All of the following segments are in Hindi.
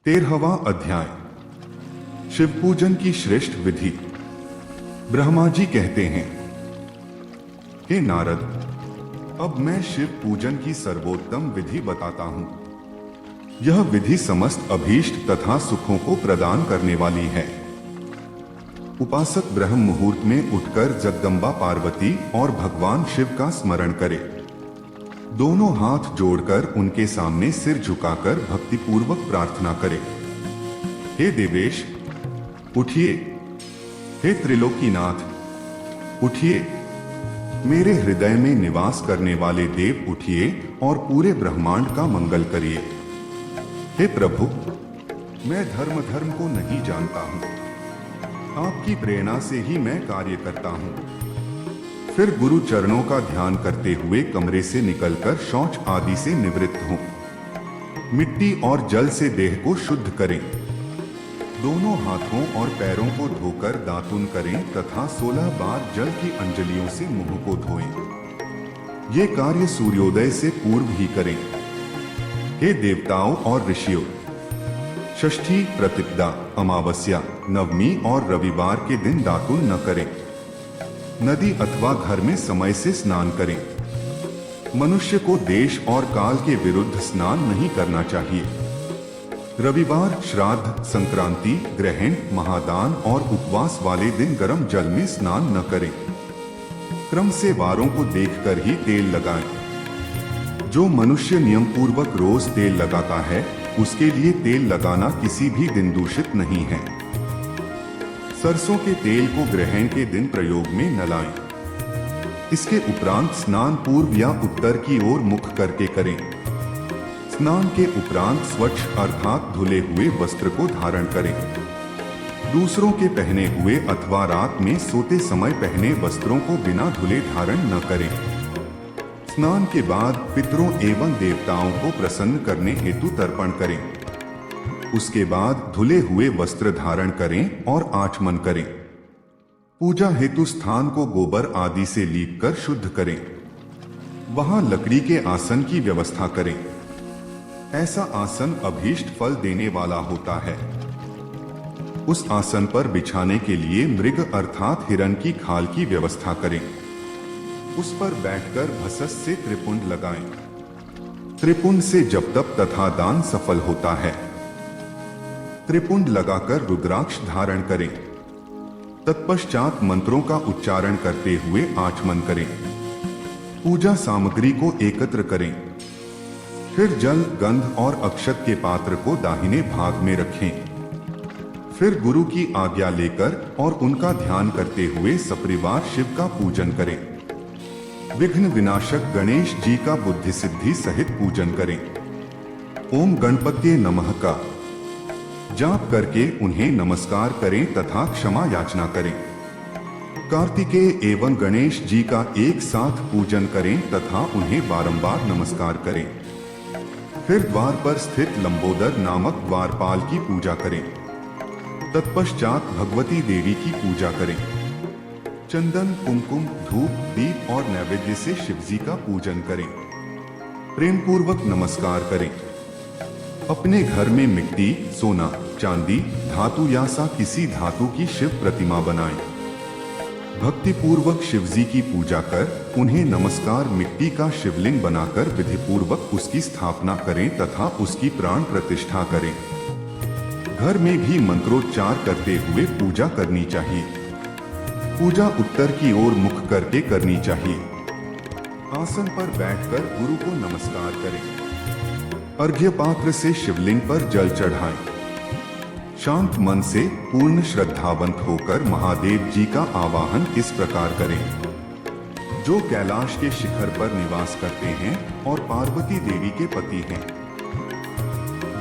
13वां अध्याय। शिव पूजन की श्रेष्ठ विधि। ब्रह्मा जी कहते हैं, हे नारद, अब मैं शिव पूजन की सर्वोत्तम विधि बताता हूं। यह विधि समस्त अभीष्ट तथा सुखों को प्रदान करने वाली है। उपासक ब्रह्म मुहूर्त में उठकर जगदम्बा पार्वती और भगवान शिव का स्मरण करे। दोनों हाथ जोड़कर उनके सामने सिर झुकाकर भक्तिपूर्वक प्रार्थना करे। हे देवेश, उठिए। हे त्रिलोकीनाथ, उठिए। मेरे हृदय में निवास करने वाले देव, उठिए और पूरे ब्रह्मांड का मंगल करिए। हे प्रभु, मैं धर्म को नहीं जानता हूं, आपकी प्रेरणा से ही मैं कार्य करता हूं। फिर गुरु चरणों का ध्यान करते हुए कमरे से निकलकर शौच आदि से निवृत्त हों। मिट्टी और जल से देह को शुद्ध करें। दोनों हाथों और पैरों को धोकर दातुन करें तथा 16 बार जल की अंजलियों से मुंह को धोएं। ये कार्य सूर्योदय से पूर्व ही करें। हे देवताओं और ऋषियों, षष्ठी, प्रतिपदा, अमावस्या, नवमी और रविवार के दिन दातुन न करें। नदी अथवा घर में समय से स्नान करें। मनुष्य को देश और काल के विरुद्ध स्नान नहीं करना चाहिए। रविवार, श्राद्ध, संक्रांति, ग्रहण, महादान और उपवास वाले दिन गर्म जल में स्नान न करें। क्रम से वारों को देखकर ही तेल लगाएं। जो मनुष्य नियम पूर्वक रोज तेल लगाता है, उसके लिए तेल लगाना किसी भी दिन दूषित नहीं है। सरसों के तेल को ग्रहण के दिन प्रयोग में न लाएं। इसके उपरांत स्नान पूर्व या उत्तर की ओर मुख करके करें। स्नान के उपरांत स्वच्छ अर्थात धुले हुए वस्त्र को धारण करें। दूसरों के पहने हुए अथवा रात में सोते समय पहने वस्त्रों को बिना धुले धारण न करें। स्नान के बाद पितरों एवं देवताओं को प्रसन्न करने हेतु तर्पण करें। उसके बाद धुले हुए वस्त्र धारण करें और आचमन करें। पूजा हेतु स्थान को गोबर आदि से लीपकर शुद्ध करें। वहां लकड़ी के आसन की व्यवस्था करें। ऐसा आसन अभीष्ट फल देने वाला होता है। उस आसन पर बिछाने के लिए मृग अर्थात हिरण की खाल की व्यवस्था करें। उस पर बैठकर भसस से त्रिपुंड लगाएं। त्रिपुंड से जप तप तथा दान सफल होता है। त्रिपुंड लगाकर रुद्राक्ष धारण करें। तत्पश्चात मंत्रों का उच्चारण करते हुए आचमन करें। पूजा सामग्री को एकत्र करें। फिर जल, गंध और अक्षत के पात्र को दाहिने भाग में रखें। फिर गुरु की आज्ञा लेकर और उनका ध्यान करते हुए सपरिवार शिव का पूजन करें। विघ्न विनाशक गणेश जी का बुद्धि सिद्धि सहित पूजन करें। ओम गणपत्ये नमः का जाप करके उन्हें नमस्कार करें तथा क्षमा याचना करें। कार्तिकेय एवं गणेश जी का एक साथ पूजन करें तथा उन्हें बारंबार नमस्कार करें। फिर द्वार पर स्थित लंबोदर नामक द्वारपाल की पूजा करें। तत्पश्चात भगवती देवी की पूजा करें। चंदन, कुमकुम, धूप, दीप और नैवेद्य से शिवजी का पूजन करें। प्रेम पूर्वक नमस्कार करें। अपने घर में मिट्टी, सोना, चांदी, धातु या सा किसी धातु की शिव प्रतिमा बनाएं। भक्ति पूर्वक शिवजी की पूजा कर उन्हें नमस्कार मिट्टी का शिवलिंग बनाकर विधि पूर्वक उसकी स्थापना करें तथा उसकी प्राण प्रतिष्ठा करें। घर में भी मंत्रोच्चार करते हुए पूजा करनी चाहिए। पूजा उत्तर की ओर मुख करके करनी चाहिए। आसन पर बैठकर गुरु को नमस्कार करें। अर्घ्य पात्र से शिवलिंग पर जल चढ़ाएं। शांत मन से पूर्ण श्रद्धावंत होकर महादेव जी का आवाहन इस प्रकार करें। जो कैलाश के शिखर पर निवास करते हैं और पार्वती देवी के पति हैं,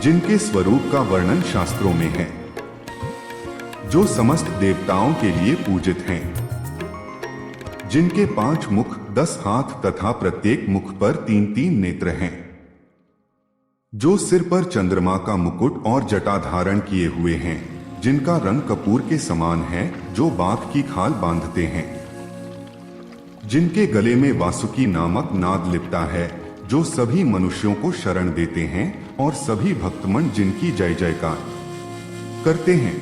जिनके स्वरूप का वर्णन शास्त्रों में है, जो समस्त देवताओं के लिए पूजित हैं, जिनके 5 मुख, 10 हाथ तथा प्रत्येक मुख पर 3-3 नेत्र हैं, जो सिर पर चंद्रमा का मुकुट और जटा धारण किए हुए हैं, जिनका रंग कपूर के समान है, जो बाघ की खाल बांधते हैं, जिनके गले में वासुकी नामक नाद लिपटा है, जो सभी मनुष्यों को शरण देते हैं और सभी भक्तमण जिनकी जय जयकार करते हैं,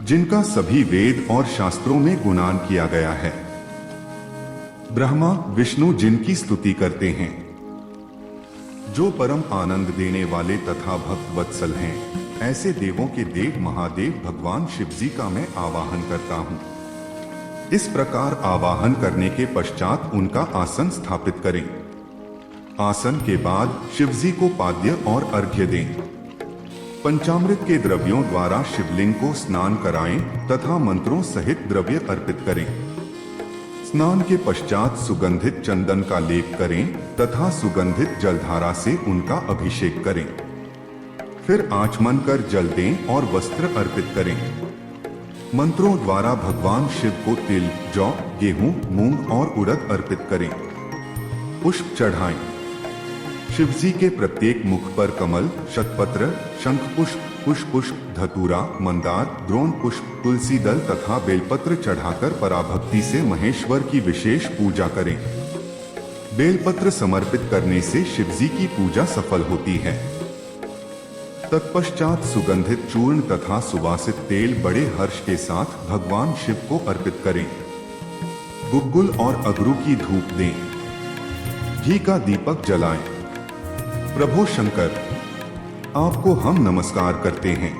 जिनका सभी वेद और शास्त्रों में गुणान किया गया है। ब्रह्मा विष्णु जिनकी स्तुति करते हैं, जो परम आनंद देने वाले तथा भक्त वत्सल हैं, ऐसे देवों के देव महादेव भगवान शिव जी का मैं आवाहन करता हूँ। इस प्रकार आवाहन करने के पश्चात उनका आसन स्थापित करें। आसन के बाद शिव जी को पाद्य और अर्घ्य दें। पंचामृत के द्रव्यों द्वारा शिवलिंग को स्नान कराएं तथा मंत्रों सहित द्रव्य अर्पित करें। स्नान के पश्चात सुगंधित चंदन का लेप करें तथा सुगंधित जलधारा से उनका अभिषेक करें। फिर आचमन कर जल दें और वस्त्र अर्पित करें। मंत्रों द्वारा भगवान शिव को तिल, जौ, गेहूं, मूंग और उड़द अर्पित करें। पुष्प चढ़ाएं। शिव जी के प्रत्येक मुख पर कमल, शतपत्र, शंख पुष्प, पुष्प, धतूरा, मंदार, द्रोण पुष्प, तुलसी दल तथा बेलपत्र चढ़ाकर पराभक्ति से महेश्वर की विशेष पूजा करें। बेलपत्र समर्पित करने से शिव जी की पूजा सफल होती है। तत्पश्चात सुगंधित चूर्ण तथा सुवासित तेल बड़े हर्ष के साथ भगवान शिव को अर्पित करें। गुग्गुल और अगरू की धूप दें। घी का दीपक जलाएं। प्रभु शंकर, आपको हम नमस्कार करते हैं।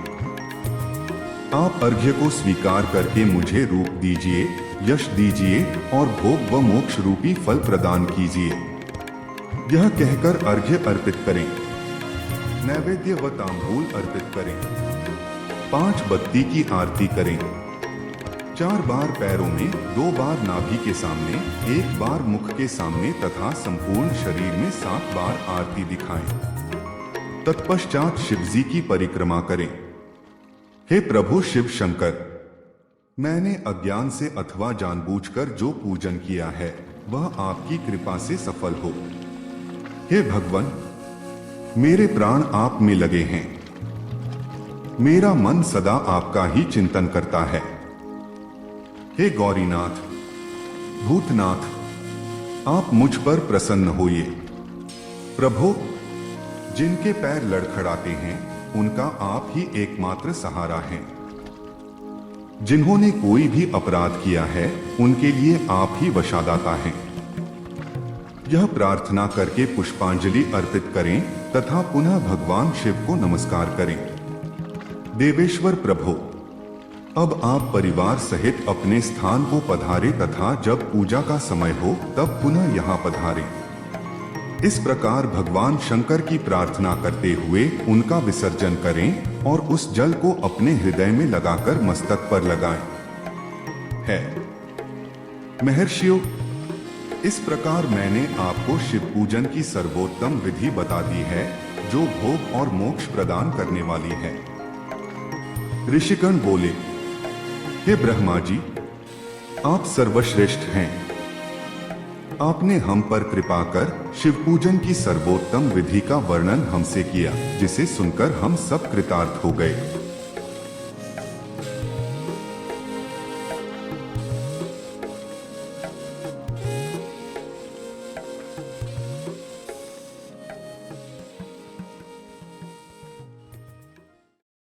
आप अर्घ्य को स्वीकार करके मुझे रूप दीजिए, यश दीजिए और भोग व मोक्ष रूपी फल प्रदान कीजिए। यह कहकर अर्घ्य अर्पित करें। नैवेद्य व तांबूल अर्पित करें। 5 बत्ती की आरती करें। 4 बार पैरों में, 2 बार नाभि के सामने, 1 बार मुख के सामने तथा संपूर्ण शरीर में 7 बार आरती दिखाएं। तत्पश्चात शिव जी की परिक्रमा करें। हे प्रभु शिव शंकर, मैंने अज्ञान से अथवा जानबूझकर जो पूजन किया है वह आपकी कृपा से सफल हो। हे भगवान, मेरे प्राण आप में लगे हैं। मेरा मन सदा आपका ही चिंतन करता है। हे गौरीनाथ, भूतनाथ, आप मुझ पर प्रसन्न होइए। प्रभु, जिनके पैर लड़खड़ाते हैं उनका आप ही एकमात्र सहारा हैं। जिन्होंने कोई भी अपराध किया है उनके लिए आप ही वशादाता हैं। यह प्रार्थना करके पुष्पांजलि अर्पित करें तथा पुनः भगवान शिव को नमस्कार करें। देवेश्वर प्रभु, अब आप परिवार सहित अपने स्थान को पधारें तथा जब पूजा का समय हो तब पुनः यहाँ पधारें। इस प्रकार भगवान शंकर की प्रार्थना करते हुए उनका विसर्जन करें और उस जल को अपने हृदय में लगाकर मस्तक पर लगाएं। है महर्षियों, इस प्रकार मैंने आपको शिव पूजन की सर्वोत्तम विधि बता दी है जो भोग और मोक्ष प्रदान करने वाली है। ऋषिगण बोले, हे ब्रह्मा जी, आप सर्वश्रेष्ठ हैं। आपने हम पर कृपा कर शिव पूजन की सर्वोत्तम विधि का वर्णन हमसे किया, जिसे सुनकर हम सब कृतार्थ हो गए।